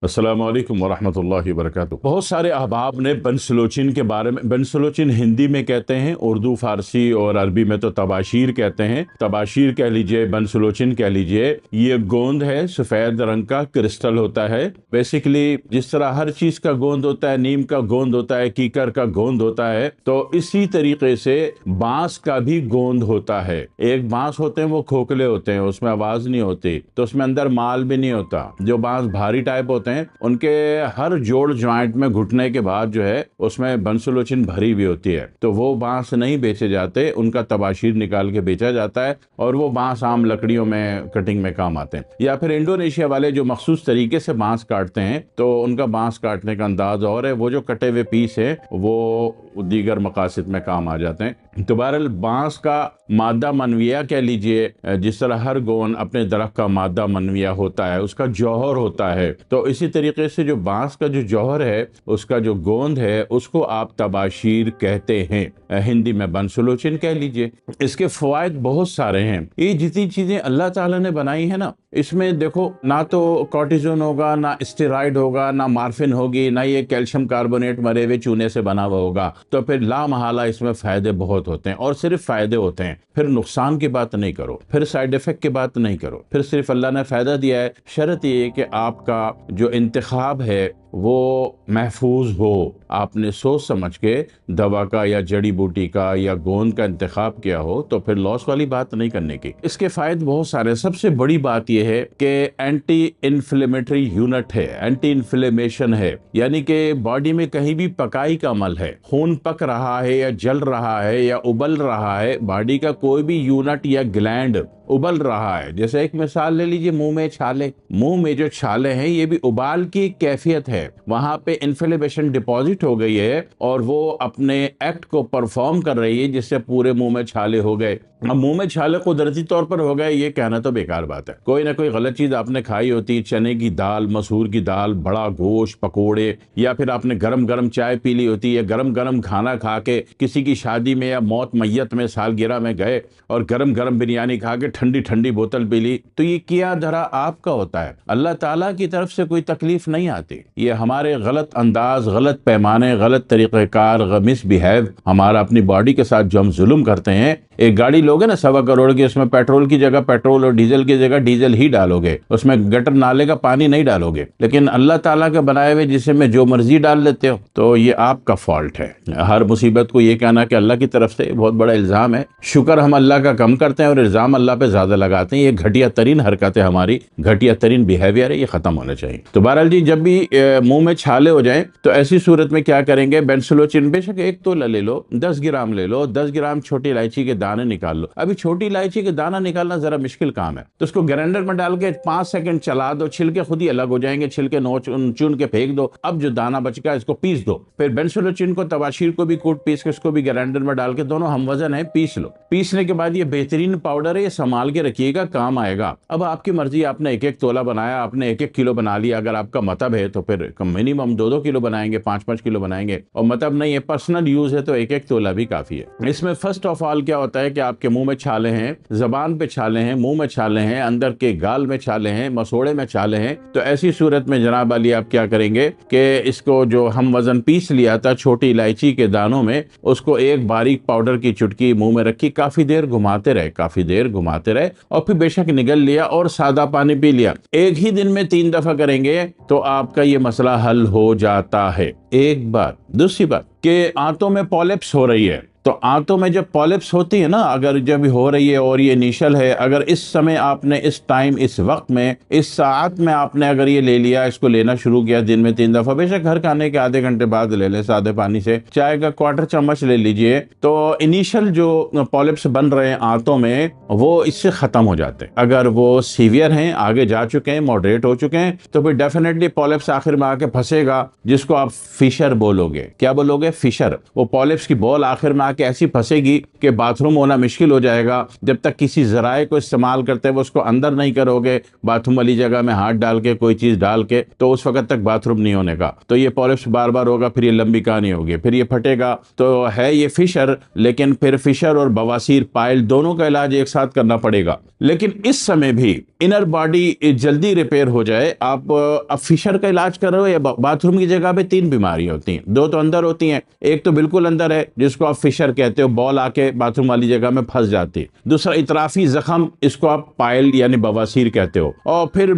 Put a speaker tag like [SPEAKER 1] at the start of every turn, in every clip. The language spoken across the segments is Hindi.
[SPEAKER 1] अस्सलाम वालेकुम वरहमतुल्लाहि वबरकातुहू। बहुत सारे अहबाब ने बनसलोचिन के बारे में, बनसलोचिन हिंदी में कहते हैं, उर्दू फारसी और अरबी में तो तबाशीर कहते हैं। तबाशीर कह लीजिए, बनसलोचिन कह लीजिए। ये गोंद है, सफ़ेद रंग का क्रिस्टल होता है। बेसिकली जिस तरह हर चीज़ का गोंद होता है, नीम का गोंद होता है, कीकर का गोंद होता है, तो इसी तरीके से बांस का भी गोंद होता है। एक बांस होते हैं वो खोखले होते हैं, उसमें आवाज़ नहीं होती, तो उसमें अंदर माल भी नहीं होता। जो बांस भारी टाइप होते हैं उनके हर जोड़ ज्वाइंट में घुटने के बाद जो है उसमें बंसलोचिन भरी हुई होती है, तो वो बांस नहीं बेचे जाते, उनका तबाशीर निकाल के बेचा जाता है और वो बांस आम लकड़ियों में कटिंग में काम आते हैं। या फिर इंडोनेशिया वाले जो मखसूस तरीके से बांस काटते हैं तो उनका बांस काटने का अंदाज और है, वो जो कटे हुए पीस है वो दीगर मकासद में काम आ जाते हैं। तो बहरहाल बांस का मादा मनविया कह लीजिए, जिस तरह हर गोंद अपने दरख्त का मादा मनविया होता है, उसका जौहर होता है, तो इसी तरीके से जो बांस का जो जौहर है, उसका जो गोंद है, उसको आप तबाशीर कहते हैं। हिंदी में बंसलोचिन कह लीजिए। इसके फवायद बहुत सारे हैं। ये जितनी चीजें अल्लाह ताला ने बनाई है ना, इसमें देखो ना तो कॉर्टिजोन होगा, ना स्टेरॉइड होगा, ना मार्फिन होगी, ना ये कैल्शियम कार्बोनेट मरे हुए चूने से बना हुआ होगा, तो फिर ला महाला इसमें फायदे बहुत होते हैं और सिर्फ फायदे होते हैं। फिर नुकसान की बात नहीं करो, फिर साइड इफेक्ट की बात नहीं करो, फिर सिर्फ अल्लाह ने फायदा दिया है। शर्त ये कि आपका जो इंतखाब है वो महफूज हो। आपने सोच समझ के दवा का या जड़ी बूटी का या गोंद का इंतखाब किया हो, तो फिर लॉस वाली बात नहीं करने की। इसके फायदे बहुत सारे। सबसे बड़ी बात यह है कि एंटी इन्फ्लेमेटरी यूनिट है, एंटी इन्फ्लेमेशन है, यानी कि बॉडी में कहीं भी पकाई का अमल है, खून पक रहा है या जल रहा है या उबल रहा है, बॉडी का कोई भी यूनिट या ग्लैंड उबल रहा है। जैसे एक मिसाल ले लीजिए, मुंह में छाले, मुंह में जो छाले हैं ये भी उबाल की एक कैफियत है। वहां पे इन्फ्लेमेशन डिपॉजिट हो गई है और वो अपने एक्ट को परफॉर्म कर रही है, जिससे पूरे मुंह में छाले हो गए। अब मुंह में छाले कुदरती तौर पर हो गए, ये कहना तो बेकार बात है। कोई ना कोई गलत चीज आपने खाई होती, चने की दाल, मसूर की दाल, बड़ा गोश्त, पकोड़े, या फिर आपने गरम गरम चाय पी ली होती है, गरम गरम खाना खा के किसी की शादी में या मौत मैयत में सालगिरह में गए और गरम गरम बिरयानी खा के ठंडी ठंडी बोतल पी ली, तो ये किया धरा आपका होता है। अल्लाह ताला की तरफ से कोई तकलीफ नहीं आती। ये हमारे गलत अंदाज, गलत पैमाने, गलत तरीक़ेकार, मिसबिहेव, हमारा अपनी बॉडी के साथ जो हम जुल्म करते हैं। एक गाड़ी लोगे ना 1.25 करोड़ की, उसमें पेट्रोल की जगह पेट्रोल और डीजल की जगह डीजल ही डालोगे, उसमें गटर नाले का पानी नहीं डालोगे। लेकिन अल्लाह ताला के बनाए हुए जिसमें जो मर्जी डाल लेते हो, तो ये आपका फॉल्ट है। हर मुसीबत को ये कहना कि अल्लाह की तरफ से, बहुत बड़ा इल्जाम है। शुक्र हम अल्लाह का कम करते हैं और इल्जाम अल्लाह पे ज्यादा लगाते हैं। ये घटिया तरीन हरकत है, हमारी घटिया तरीन बिहेवियर है, ये खत्म होना चाहिए। तो बहरहाल जी, जब भी मुंह में छाले हो जाए तो ऐसी सूरत में क्या करेंगे, बेंसलोचिन बेशक 1 तोला ले लो, 10 ग्राम ले लो, 10 ग्राम छोटी इलायची के दाने निकाल लो। अभी छोटी इलायची के दाना निकालना जरा मुश्किल काम है, तो उसको ग्राइंडर में डाल के 5 सेकंड चला दो, छिलके खुद ही अलग हो जाएंगे, छिलके नोच चुन के फेंक दो। अब जो दाना बचेगा इसको पीस दो। फिर बेंसलोचिन को, तबाशीर को भी कूट पीस के उसको भी ग्राइंडर में डाल के, दोनों हम वजन है, पीस लो। पीसने के बाद ये बेहतरीन पाउडर है, ये संभाल के रखिएगा, काम आएगा। अब आपकी मर्जी, आपने 1-1 तोला बनाया, आपने 1-1 किलो बना लिया। अगर आपका मतलब है तो फिर मिनिमम 2-2 किलो बनाएंगे, 5-5 किलो बनाएंगे। और मतलब नहीं है, पर्सनल यूज है, तो 1-1 तोला भी काफी है। इसमें फर्स्ट ऑफ ऑल क्या होता है कि आपके मुंह में छाले हैं, जबान पे छाले हैं, मुंह में छाले हैं, अंदर के गाल में छाले हैं, मसोड़े में छाले हैं, तो ऐसी सूरत में जनाब अली आप क्या करेंगे कि इसको जो हम वजन पीस लिया था छोटी इलायची के दानों में, उसको एक बारीक पाउडर की चुटकी मुंह में रखी, काफी देर घुमाते रहे, काफी देर घुमाते रहे, और फिर बेशक निगल लिया और सादा पानी पी लिया। एक ही दिन में 3 दफा करेंगे तो आपका ये मसला हल हो जाता है। एक बात। दूसरी बात कि आंतों में पॉलिप्स हो रही है, तो आंतों में जब पॉलिप्स होती है ना, अगर जब हो रही है और ये इनिशियल है, अगर इस समय आपने, इस टाइम, इस वक्त में, इस साथ में आपने अगर ये ले लिया, इसको लेना शुरू किया दिन में 3 दफा, बेशक हर खाने के आधे घंटे बाद ले लें, सादे पानी से, चाय का 1/4 चम्मच ले लीजिए, तो इनिशियल जो पॉलिप्स बन रहे हैं आंतों में, वो इससे खत्म हो जाते हैं। अगर वो सीवियर हैं, आगे जा चुके हैं, मॉडरेट हो चुके हैं, तो फिर डेफिनेटली पॉलिप्स आखिर में आके फंसेगा, जिसको आप फिशर बोलोगे। क्या बोलोगे? फिशर। वो पॉलिप्स की बॉल आखिर में आके ऐसी फंसेगी कि बाथरूम होना मुश्किल हो जाएगा। जब तक किसी जराए को इस्तेमाल करते हुए उसको अंदर नहीं करोगे, बाथरूम वाली जगह में हाथ डाल के, कोई चीज डाल के, तो उस वक्त तक बाथरूम नहीं होने का। तो ये पॉलिप्स बार बार होगा, फिर ये लंबी कहानी होगी, फिर ये फटेगा। तो है ये फिशर, लेकिन फिर फिशर और बवासीर, पाइल, दोनों का इलाज एक साथ करना पड़ेगा। लेकिन इस समय भी इनर बॉडी जल्दी रिपेयर हो जाए। आप अब फिशर का इलाज कर रहे हो या बाथरूम की जगह पे 3 बीमारियां होती हैं। 2 तो अंदर होती हैं, एक तो बिल्कुल अंदर है जिसको आप फिशर कहते हो, बॉल आके बाथरूम वाली जगह में फंस जाती है। दूसरा इतराफी जख्म, इसको आप पाइल यानी बवासीर कहते हो। और फिर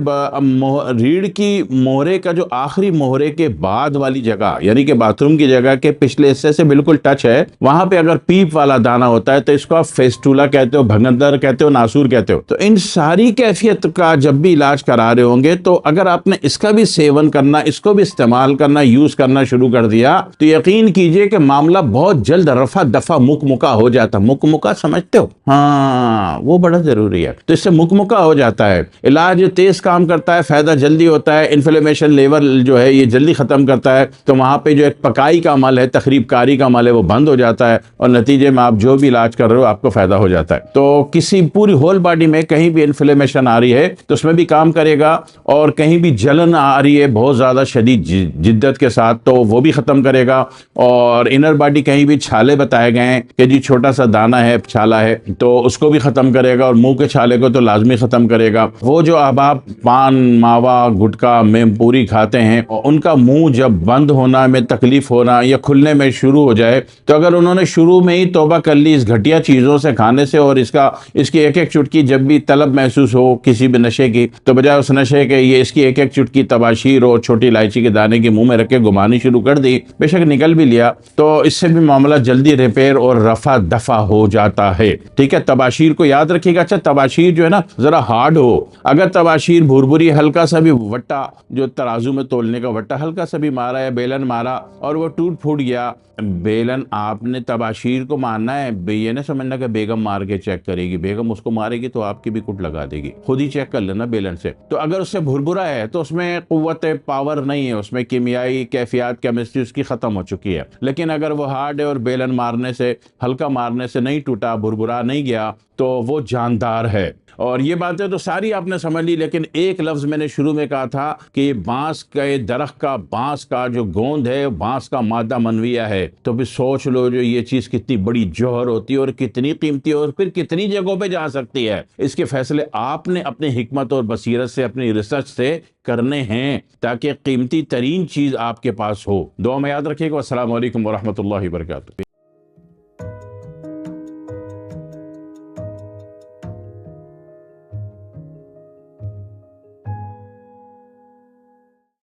[SPEAKER 1] रीढ़ की मोहरे का जो आखिरी मोहरे के बाद वाली जगह यानी कि बाथरूम की जगह के पिछले हिस्से से बिल्कुल टच है, वहां पे अगर पीप वाला दाना होता है तो इसको आप फेस्टूला कहते हो, भगंदर कहते हो, नासूर कहते हो। तो इन सारी कैफियत का जब भी इलाज करा रहे होंगे तो अगर आपने इसका भी सेवन करना, इसको भी इस्तेमाल करना, यूज करना शुरू कर दिया तो यकीन कीजिए कि मामला बहुत जल्द रफा दफा मुकमुका हो जाता। मुकमुका समझते हो? हाँ, वो बड़ा जरूरी है। तो इससे मुकमुका हो जाता है। इलाज तेज काम करता है, फायदा जल्दी होता है, इन्फ्लेमेशन लेवल जो है ये जल्दी खत्म करता है। तो वहां पे जो एक पकाई का अमल है, तखरीब कारी का अमल है, वो बंद हो जाता है और नतीजे में आप जो भी इलाज कर रहे हो आपको फायदा हो जाता है। तो किसी पूरी होल बॉडी में कहीं भी इन्फ्लेमेशन आ रही है तो उसमें भी काम करेगा, और कहीं भी जलन आ रही है बहुत ज्यादा शदीद जिद्दत के साथ तो वो भी खत्म करेगा। और इनर बॉडी कहीं भी छाले बताए गए हैं कि जी छोटा सा दाना है, छाला है, तो उसको भी खत्म करेगा, और मुंह के छाले को तो लाजमी खत्म करेगा। वो जो अहबाब पान, मावा, गुटखा, मेमपूरी खाते हैं, उनका मुंह जब बंद होना में तकलीफ होना या खुलने में शुरू हो जाए, तो अगर उन्होंने शुरू में ही तौबा कर ली इस घटिया चीजों से खाने से, और इसकी एक एक चुटकी जब भी तलब महसूस हो किसी भी नशे की, तो बजाय उस नशे के ये इसकी एक एक चुटकी तबाशीर और छोटी इलायची के दाने के मुंह में रख के घुमानी शुरू कर दी, बेशक निकल भी लिया, तो इससे भी मामला जल्दी रिपेयर और रफा दफा हो जाता है। ठीक है, तबाशीर को याद रखिएगा। अच्छा, तबाशीर जो है ना जरा हार्ड हो, अगर तबाशीर भुरभुरी हल्का सा भी वट्टा, जो तराजू में तोलने का वट्टा हल्का सा भी मारा या बेलन मारा और वो टूट फूट गया, बेलन आपने तबाशीर को मारना है, ये ना समझना कि बेगम मार के चेक करेगी। बेगम उसको मारेगी तो आपकी भी कुट लगा देगी। खुद ही चेक कर लेना बेलन से। तो अगर उससे भुरभुरा है तो उसमें कुव्वत पावर नहीं है, उसमें कीमियाई कैफियत केमिस्ट्री उसकी खत्म हो चुकी है। लेकिन अगर वो हार्ड है और बेलन मारने से, हल्का मारने से नहीं टूटा, भुरभुरा नहीं गया, तो वो जानदार है। और ये बातें तो सारी आपने समझ ली, लेकिन एक लफ्ज मैंने शुरू में कहा था कि बांस के दरख्त का, बांस का जो गोंद है, बांस का मादा मनविया है। तो फिर सोच लो जो ये चीज कितनी बड़ी जौहर होती है और कितनी कीमती और फिर कितनी जगहों पे जा सकती है। इसके फैसले आपने अपनी हिकमत और बसीरत से, अपनी रिसर्च से करने हैं ताकि कीमती तरीन चीज आपके पास हो। दुआ में याद रखिएगा। अस्सलाम वालेकुम वरहमतुल्लाहि वबरकातुहू।